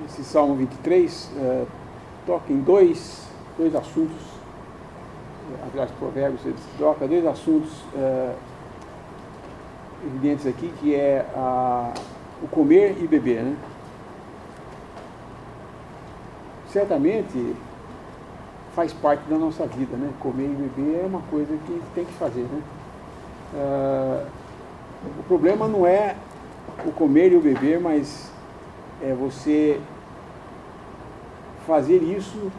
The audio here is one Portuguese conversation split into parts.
esse Salmo 23 toca em dois assuntos, aliás, Provérbios, ele toca dois assuntos evidentes aqui, que é o comer e beber, né? Certamente faz parte da nossa vida, né? Comer e beber é uma coisa que tem que fazer, né? O problema não é o comer e o beber, mas é você fazer isso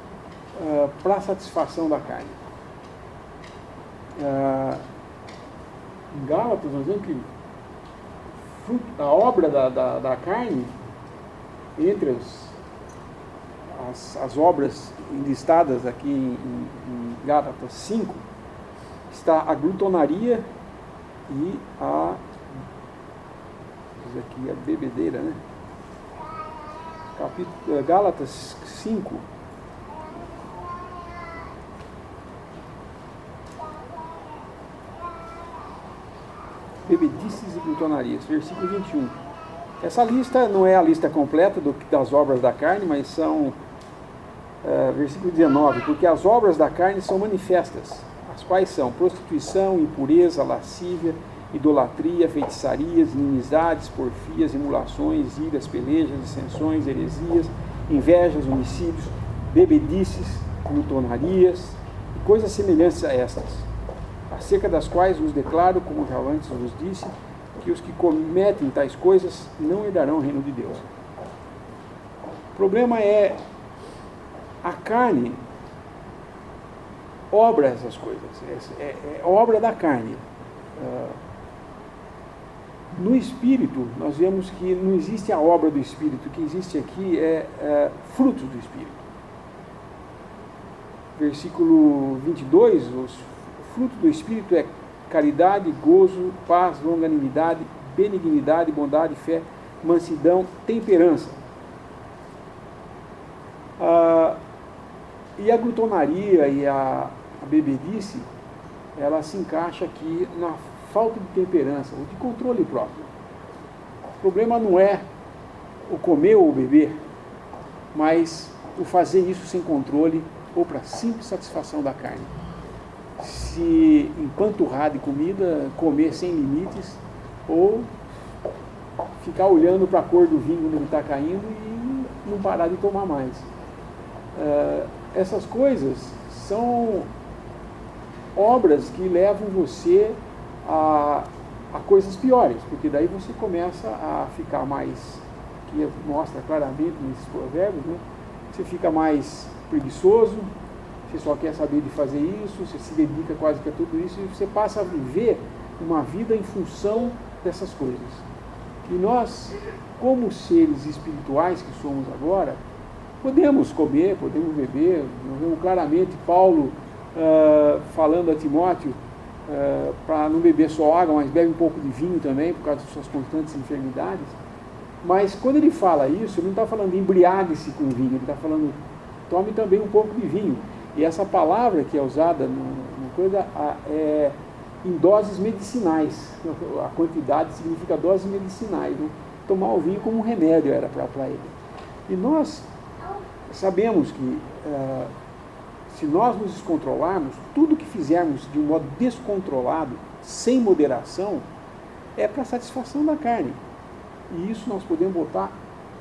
para a satisfação da carne. Em Gálatas, nós vemos que a obra da carne, entre as obras listadas aqui em Gálatas 5, está a glutonaria e aqui a bebedeira, né? Gálatas 5. Bebedices e glutonarias, versículo 21. Essa lista não é a lista completa das obras da carne, mas são, versículo 19, porque as obras da carne são manifestas, as quais são prostituição, impureza, lascívia, idolatria, feitiçarias, inimizades, porfias, emulações, iras, pelejas, dissensões, heresias, invejas, homicídios, bebedices, glutonarias, e coisas semelhantes a estas, acerca das quais vos declaro, como já antes vos disse, que os que cometem tais coisas não herdarão o reino de Deus. O problema é a carne obra essas coisas, é obra da carne. No Espírito, nós vemos que não existe a obra do Espírito, o que existe aqui é frutos do Espírito. Versículo 22, o fruto do Espírito é caridade, gozo, paz, longanimidade, benignidade, bondade, fé, mansidão, temperança. E a glutonaria e a bebedice, ela se encaixa aqui na falta de temperança, ou de controle próprio. O problema não é o comer ou o beber, mas o fazer isso sem controle ou para simples satisfação da carne. Se empanturrar de comida, comer sem limites, ou ficar olhando para a cor do vinho quando ele está caindo e não parar de tomar mais. Essas coisas são obras que levam você a coisas piores, porque daí você começa a ficar mais, que mostra claramente nesses provérbios, né? Você fica mais preguiçoso, você só quer saber de fazer isso, você se dedica quase que a tudo isso, e você passa a viver uma vida em função dessas coisas. E nós, como seres espirituais que somos agora, podemos comer, podemos beber. Nós vemos claramente Paulo falando a Timóteo para não beber só água, mas bebe um pouco de vinho também, por causa de suas constantes enfermidades. Mas quando ele fala isso, ele não está falando embriague-se com vinho, ele está falando tome também um pouco de vinho. E essa palavra que é usada no coisa é em doses medicinais. A quantidade significa doses medicinais. Né? Tomar o vinho como um remédio era para ele. E nós sabemos que se nós nos descontrolarmos, tudo que fizermos de um modo descontrolado, sem moderação, é para satisfação da carne. E isso nós podemos botar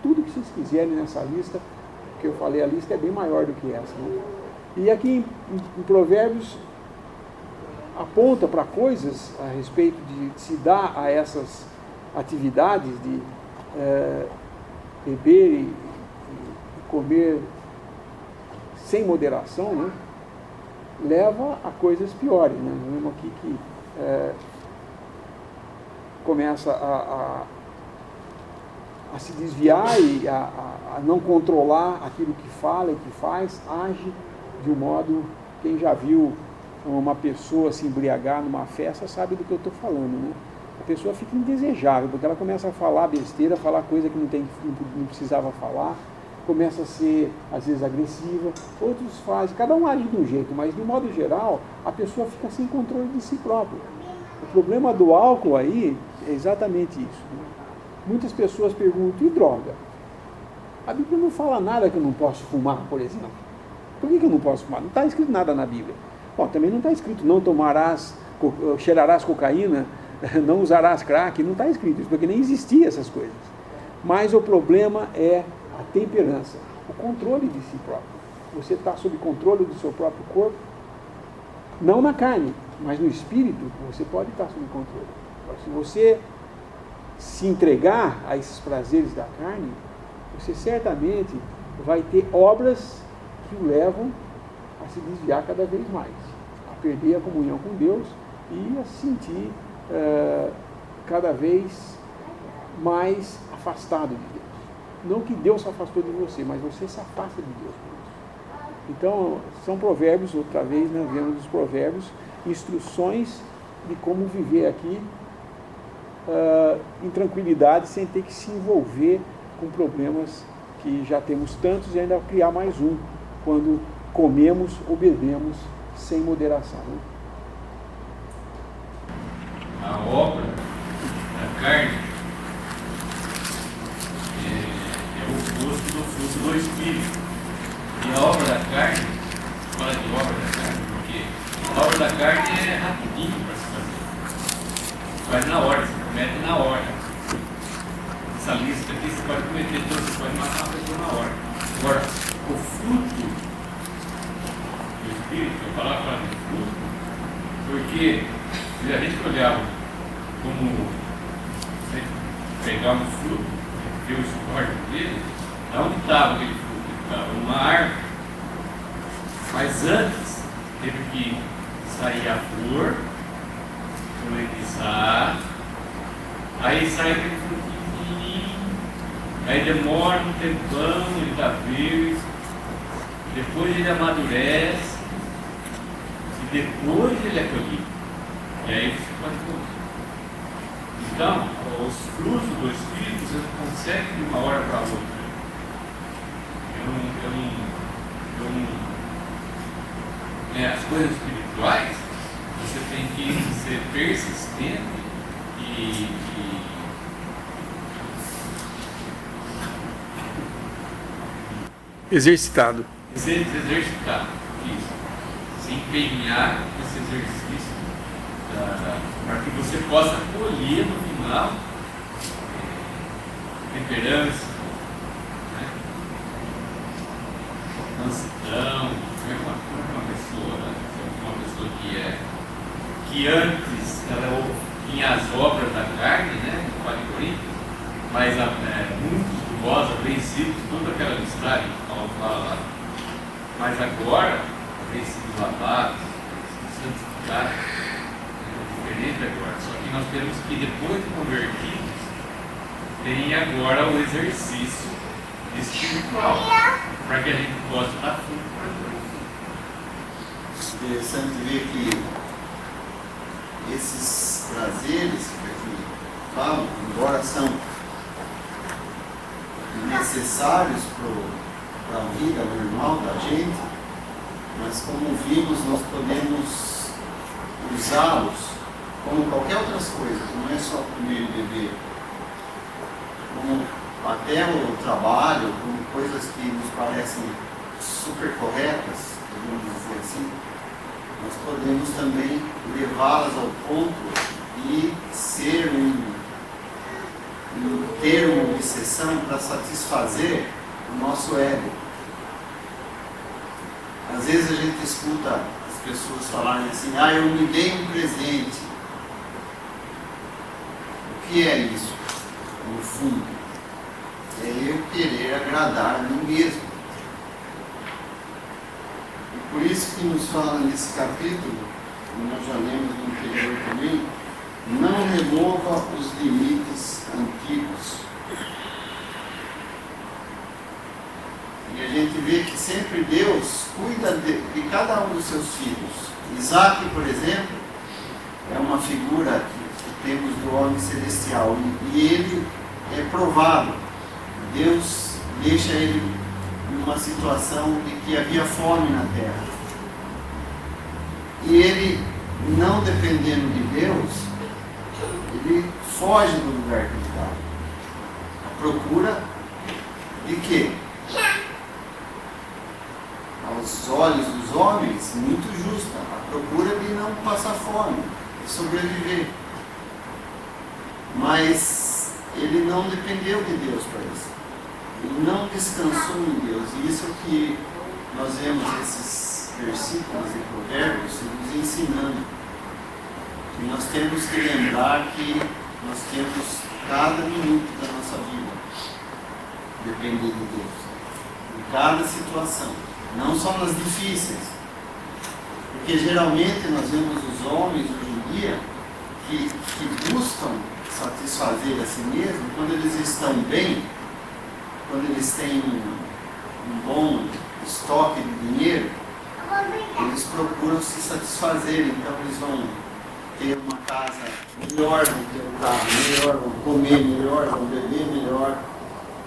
tudo que vocês quiserem nessa lista, que eu falei, a lista é bem maior do que essa. Né? E aqui em Provérbios aponta para coisas a respeito de se dar a essas atividades de beber e comer sem moderação, né? Leva a coisas piores. Né? Nós vemos aqui que começa a se desviar e a não controlar aquilo que fala e que faz, age de um modo, quem já viu uma pessoa se embriagar numa festa sabe do que eu estou falando, né? A pessoa fica indesejável, porque ela começa a falar besteira, falar coisa que não precisava falar, começa a ser, às vezes, agressiva, outros fazem, cada um age de um jeito, mas, de um modo geral, a pessoa fica sem controle de si própria. O problema do álcool aí é exatamente isso. Né? Muitas pessoas perguntam, e droga? A Bíblia não fala nada que eu não posso fumar, por exemplo. Por que eu não posso fumar? Não está escrito nada na Bíblia. Bom, também não está escrito não tomarás, cheirarás cocaína, não usarás crack, não está escrito isso, porque nem existia essas coisas. Mas o problema é a temperança, o controle de si próprio. Você está sob controle do seu próprio corpo, não na carne, mas no espírito, você pode estar sob controle. Se você se entregar a esses prazeres da carne, você certamente vai ter obras que o levam a se desviar cada vez mais, a perder a comunhão com Deus e a se sentir cada vez mais afastado de Deus. Não que Deus se afastou de você, mas você se afasta de Deus por isso. Então, são provérbios, outra vez, né, vemos os provérbios, instruções de como viver aqui em tranquilidade, sem ter que se envolver com problemas que já temos tantos e ainda criar mais um, quando comemos ou bebemos sem moderação. Né? A obra da carne é o oposto do fruto do Espírito. E a obra da carne, fala de obra da carne, porque a obra da carne é rapidinho para se fazer. Faz na hora, você comete na hora. Essa lista aqui você pode cometer todos, você pode matar a pessoa na hora. Agora, o fruto do Espírito, eu falava de fruto, porque se a gente olhava como você pegar um fruto, ver o suporte dele, onde estava aquele fruto? Ele estava numa árvore. Mas antes teve que sair a flor, polinizar, aí sai aquele frutinho, aí demora um tempão, ele está verde, depois ele amadurece, e depois ele é colhido. E aí você pode comer. Então, os frutos do Espírito você não consegue de uma hora para outra. As coisas espirituais, você tem que ser persistente e Exercitado. Exercitar. Isso. Se empenhar nesse exercício para que você possa colher no final temperança, né? Mansidão. Uma pessoa que antes ela tinha as obras da carne, né? No 4 Coríntios, mas muito estudosa, vencidos, toda aquela listagem que Paulo fala lá, mas agora vencidos, lavados, santificados, é diferente agora. Só que nós temos que, depois de convertidos, tem agora o exercício espiritual, para que a gente possa dar fruto para Deus. Interessante ver que esses prazeres que aqui falam, embora são necessários para a vida normal da gente, mas como vimos, nós podemos usá-los como qualquer outras coisas, não é só comer e beber, como até o trabalho, como coisas que nos parecem super corretas, podemos dizer assim, nós podemos também levá-las ao ponto de ser um termo de obsessão para satisfazer o nosso ego. Às vezes a gente escuta as pessoas falarem assim, eu me dei um presente. O que é isso? No fundo, é eu querer agradar a mim mesmo. Por isso que nos fala nesse capítulo, e nós já lemos no anterior também, não remova os limites antigos. E a gente vê que sempre Deus cuida de cada um dos seus filhos. Isaac, por exemplo, é uma figura que temos do homem celestial, e ele é provado. Deus deixa ele numa situação de que havia fome na terra. E ele, não dependendo de Deus, ele foge do lugar que ele está. Procura de quê? Aos olhos dos homens, muito justa, a procura de não passar fome, de sobreviver. Mas ele não dependeu de Deus para isso. Ele não descansou em Deus. E isso que nós vemos esses versículos de Provérbios nos ensinando. E nós temos que lembrar que nós temos cada minuto da nossa vida depender de Deus. Em cada situação. Não só nas difíceis. Porque geralmente nós vemos os homens hoje em dia que buscam satisfazer a si mesmo quando eles estão bem, quando eles têm um bom estoque de dinheiro, eles procuram se satisfazer. Então eles vão ter uma casa melhor, vão ter um carro melhor, vão comer melhor, vão beber melhor.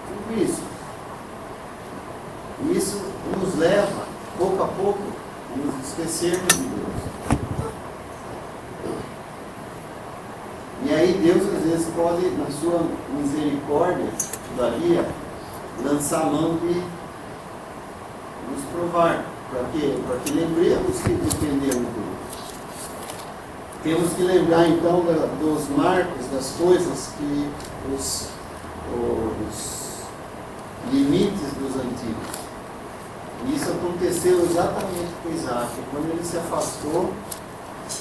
Tudo isso. Isso nos leva, pouco a pouco, a nos esquecermos de Deus. E aí Deus às vezes pode, na sua misericórdia, todavia, lançar a mão de nos provar. Para quê? Para que lembremos que dependemos dele. Temos que lembrar então dos marcos, das coisas que os limites dos antigos. E isso aconteceu exatamente com Isaac. Quando ele se afastou,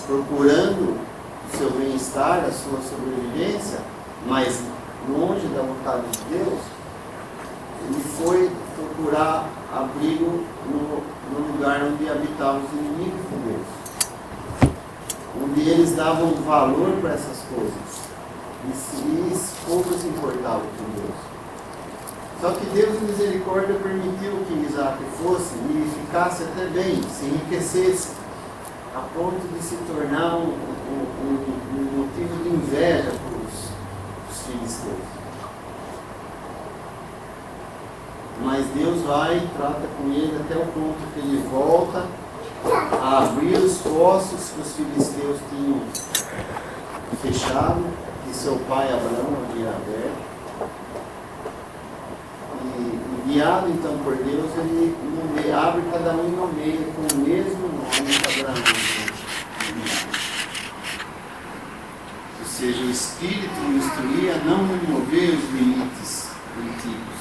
procurando o seu bem-estar, a sua sobrevivência, mas longe da vontade de Deus, ele foi procurar abrigo no lugar onde habitavam os inimigos de Deus, onde eles davam valor para essas coisas e pouco se importavam com Deus. Só que Deus, em misericórdia, permitiu que Isaac fosse e ficasse até bem, se enriquecesse, a ponto de se tornar um motivo de inveja para os filisteus. Mas Deus vai e trata com ele até o ponto que ele volta a abrir os poços que os filisteus tinham fechado, que seu pai Abraão havia aberto. E guiado então por Deus, ele abre cada um e nomeia com o mesmo nome que Abraão. Ou seja, o Espírito o instruía a não remover os limites antigos.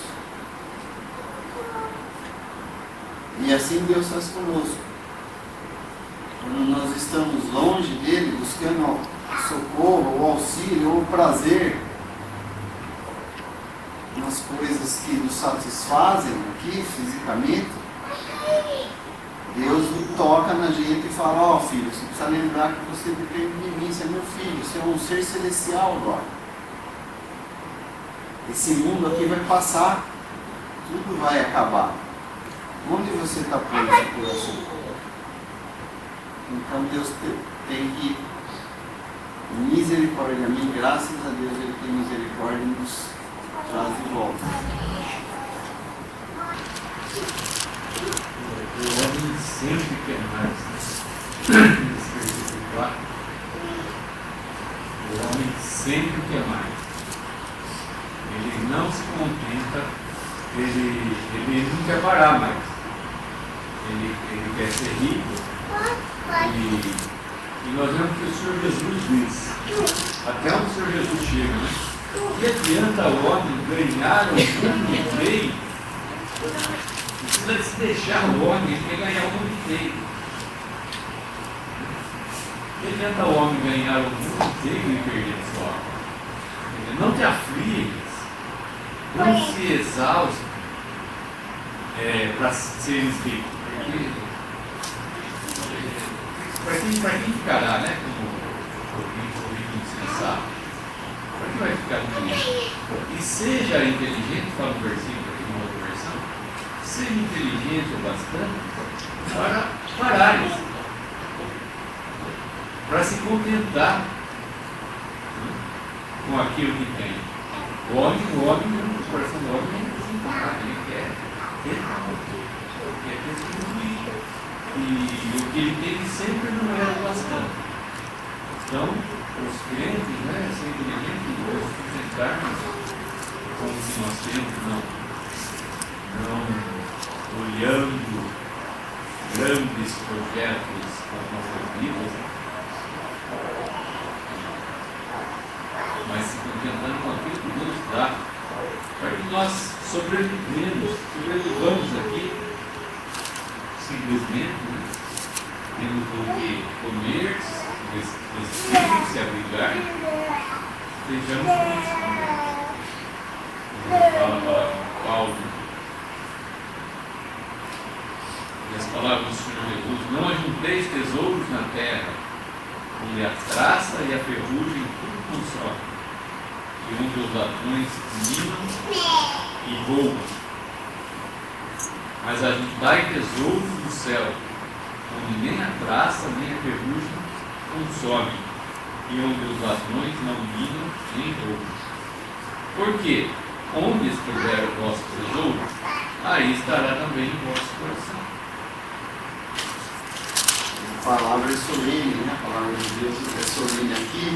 E assim Deus faz conosco. Quando nós estamos longe dele, buscando socorro, o auxílio, ou o prazer nas coisas que nos satisfazem aqui fisicamente, Deus toca na gente e fala: ó, filho, você precisa lembrar que você depende de mim, você é meu filho, você é um ser celestial agora. Esse mundo aqui vai passar, tudo vai acabar. Onde você está pondo seu coração? Então Deus tem que, misericordiamente, graças a Deus, Ele tem misericórdia e nos traz de volta. O homem sempre quer mais. Nesse versículo 4. O homem sempre quer mais. Ele não se contenta, ele não quer parar mais. Ele quer ser rico. E nós vemos que o Senhor Jesus diz, até onde o Senhor Jesus chega, né? Que adianta o homem ganhar o mundo inteiro? Precisa se deixar o homem, ele quer ganhar o mundo inteiro. Que adianta o homem ganhar o mundo inteiro e perder a sua alma? Não te afliges, não se exauste para seres ricos. Para quem ficará, né? Como o rico insensato? Para quem vai ficar com isso? E seja inteligente, fala no versículo aqui numa outra versão, seja inteligente o bastante para parares, para se contentar com aquilo que tem. O homem, o coração do homem é desencontrado, ele quer retribuir. E o que ele teve sempre não era o bastante. Então, os crentes, né, ser inteligentes, nós sustentarmos com o que nós temos, não. criando grandes projetos nas nossas vidas, mas se contentando com aquilo que Deus dá, para que nós sobrevivamos aqui, simplesmente, né? Temos o que comer, vestir, se abrigar, estejamos felizes. Fala para Paulo, e as palavras do Senhor Jesus: não ajunteis tesouros na terra, onde a traça e a ferrugem tudo consomem, e onde os ladrões minam e roubam. Mas ajuntai tesouros no céu, onde nem a traça nem a ferrugem consomem, e onde os ladrões não minam nem roubam. Por quê? Onde estiver o vosso tesouro, aí estará também o vosso coração. A palavra é solene, né? A palavra de Deus é solene. Aqui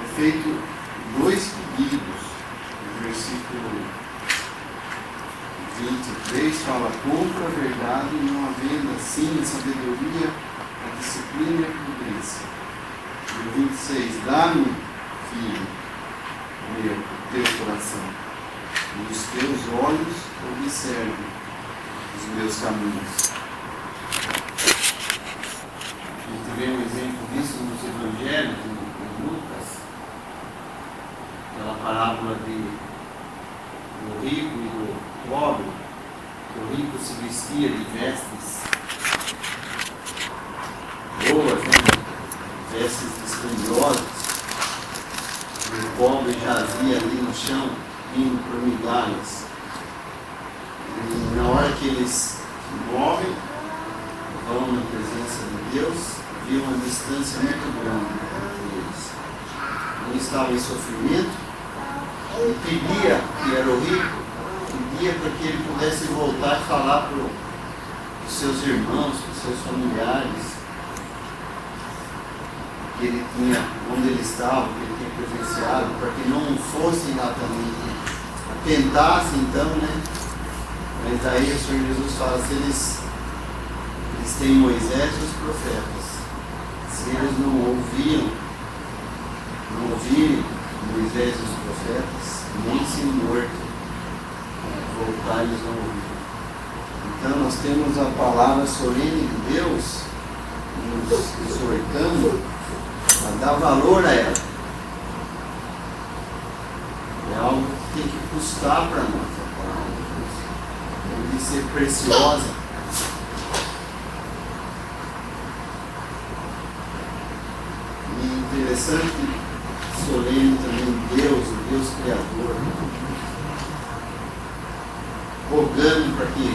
é feito 2 pedidos. No versículo 23 fala: compra a verdade e não a venda, sim a sabedoria, a disciplina e a prudência. No 26, dá-me, filho meu, o teu coração, e os teus olhos observem os meus caminhos. A gente vê um exemplo disso nos evangelhos, em Lucas, aquela parábola do rico e do pobre. O rico se vestia de vestes boas, né? Vestes esplendorosas, e o pobre jazia ali no chão, indo por migalhas. E na hora que eles se movem, vão na presença de Deus, havia uma distância muito grande entre eles. Um estava em sofrimento e pedia, que era o rico, pedia para que ele pudesse voltar e falar para os seus irmãos, para os seus familiares, que ele tinha, onde ele estava, que ele tinha presenciado, para que não fossem lá também, tentassem então, né? Mas aí o Senhor Jesus fala: se eles têm Moisés e os profetas, se eles não ouvirem Moisés e os profetas, nem se morto voltar eles não ouviram. Então nós temos a palavra solene de Deus nos exortando a dar valor a ela. É algo que tem que custar para nós, a palavra de Deus. Tem que ser preciosa. E interessante, solene também, Deus, o Deus Criador, rogando para que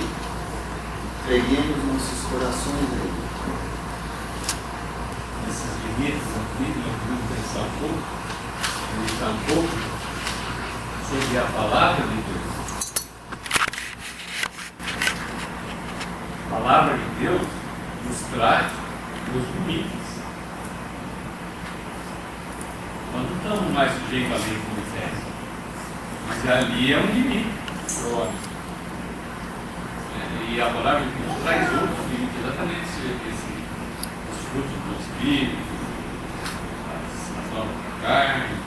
entreguemos nossos corações a Ele. Esses limites aqui, nós vamos pensar um pouco, meditar um pouco sobre a palavra de Deus. A palavra de Deus nos traz os limites. Nós não estamos mais sujeitos à lei de Moisés, mas ali é um limite para o homem. E a palavra de Deus traz outros limites, exatamente os frutos do Espírito, as obras da carne, o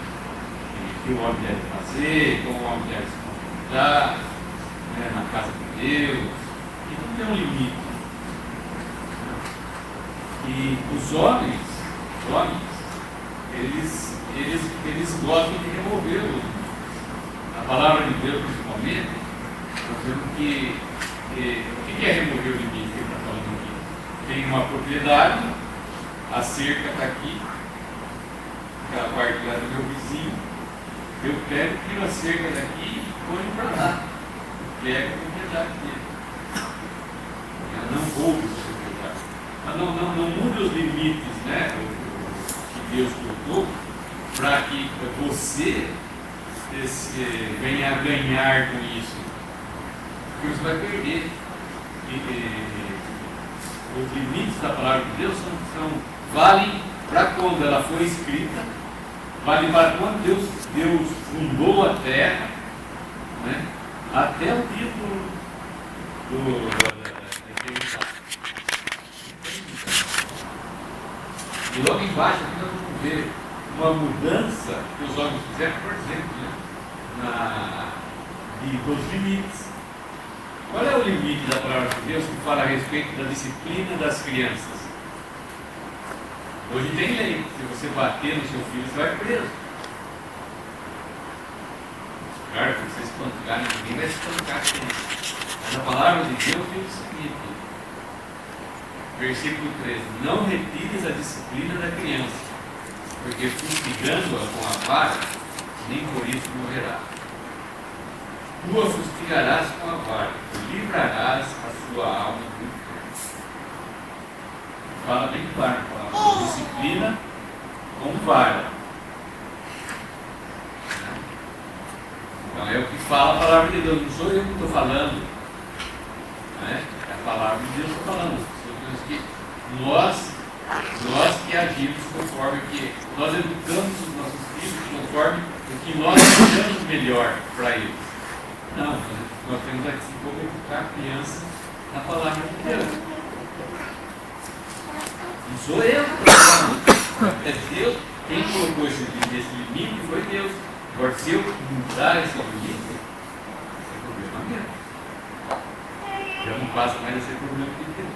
que o homem deve fazer, como o homem deve se comportar, né, na casa de Deus. E tudo tem um limite. E os homens, eles gostam de remover o limite. A palavra de Deus, principalmente, nós vemos que o que é remover o limite que ele está falando aqui? Tem uma propriedade, a cerca está aqui, aquela parte lá do meu vizinho, eu pego, tiro a cerca daqui e ponho para lá. Pego a propriedade dele. Eu não roubo essa propriedade. Mas não muda os limites, né, que Deus colocou, para que você venha a ganhar com isso. Porque você vai perder. Os limites da palavra de Deus valem para quando ela foi escrita, vale para quando Deus fundou a terra, né? Até o dia E logo embaixo aqui nós vamos ver uma mudança que os homens fizeram, por exemplo, né, dos limites. Qual é o limite da palavra de Deus que fala a respeito da disciplina das crianças? Hoje tem lei, se você bater no seu filho, você vai preso. Claro que você espancar, ninguém vai espancar a criança. Mas a palavra de Deus diz o seguinte, versículo 13: não retires a disciplina da criança, porque fustigando-a com a vara, nem por isso morrerá. Tu a fustigarás com a vara, e livrarás a sua alma do inferno. Fala bem claro, fala disciplina com vara. Então é o que fala a palavra de Deus, não sou eu que estou falando, né? É a palavra de Deus que está falando. São coisas que nós que agimos conforme que nós educamos os nossos filhos conforme o que nós achamos melhor para eles. Não, nós temos aqui como educar a criança na palavra de Deus. Não sou eu que estou falando. É Deus quem colocou esse limite, foi Deus. Agora, se eu mudar esse limite, é problema meu. Já não passa mais a ser problema de Deus.